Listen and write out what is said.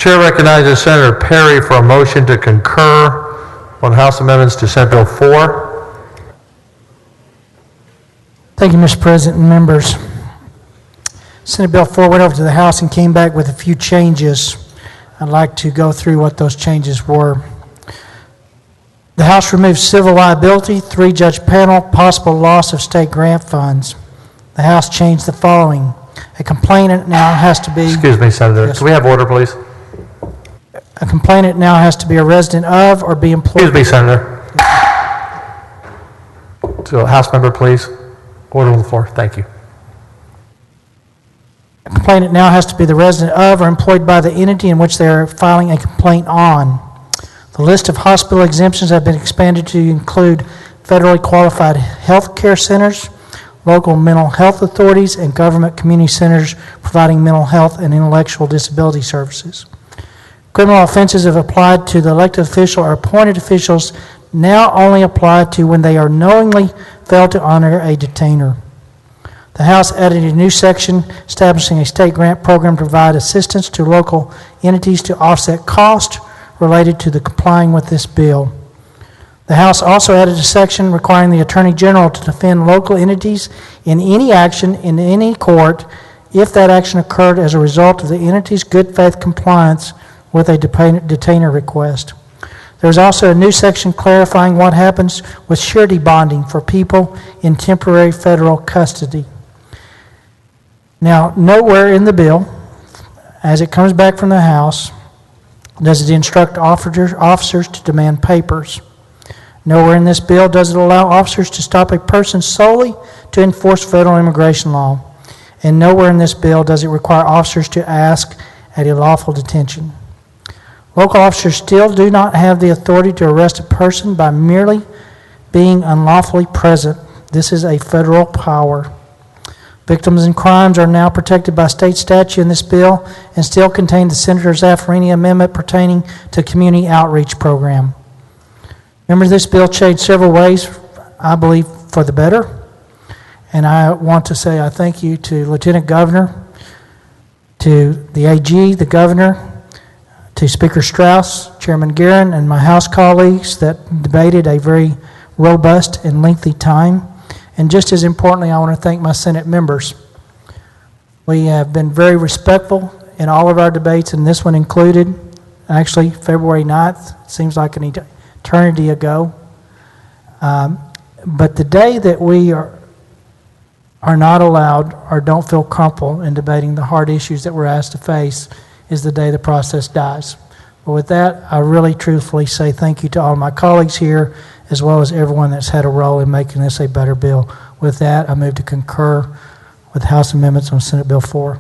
Chair recognizes Senator Perry for a motion to concur on House amendments to Senate Bill 4. Thank you, Mr. President and members. Senate Bill 4 went over to the House and came back with a few changes. I'd like to go through what those changes were. The House removed civil liability, 3-judge panel, possible loss of state grant funds. The House changed the following. A complainant now has to be... Excuse me, Senator. Yes. Can we have order, please? A complainant now has to be a resident of or be employed... Excuse me, Senator. To a House member, please. Order on the floor. Thank you. A complainant now has to be the resident of or employed by the entity in which they are filing a complaint on. The list of hospital exemptions have been expanded to include federally qualified health care centers, local mental health authorities, and government community centers providing mental health and intellectual disability services. Criminal offenses have applied to the elected official or appointed officials now only apply to when they are knowingly failed to honor a detainer. The House added a new section establishing a state grant program to provide assistance to local entities to offset costs related to the complying with this bill. The House also added a section requiring the Attorney General to defend local entities in any action in any court if that action occurred as a result of the entity's good faith compliance with a detainer request. There is also a new section clarifying what happens with surety bonding for people in temporary federal custody. Now, nowhere in the bill, as it comes back from the House, does it instruct officers to demand papers. Nowhere in this bill does it allow officers to stop a person solely to enforce federal immigration law. And nowhere in this bill does it require officers to ask at a lawful detention. Local officers still do not have the authority to arrest a person by merely being unlawfully present. This is a federal power. Victims in crimes are now protected by state statute in this bill and still contain the Senator Zaffarini amendment pertaining to community outreach program. Remember, this bill changed several ways, I believe, for the better. And I want to say I thank you to Lieutenant Governor, to the AG, the Governor, to Speaker Strauss, Chairman Guerin, and my House colleagues that debated a very robust and lengthy time. And just as importantly, I want to thank my Senate members. We have been very respectful in all of our debates, and this one included. Actually, February 9th, seems like an eternity ago. But the day that we are not allowed or don't feel comfortable in debating the hard issues that we're asked to face is the day the process dies. But with that, I really truthfully say thank you to all my colleagues here, as well as everyone that's had a role in making this a better bill. With that, I move to concur with House amendments on Senate Bill 4.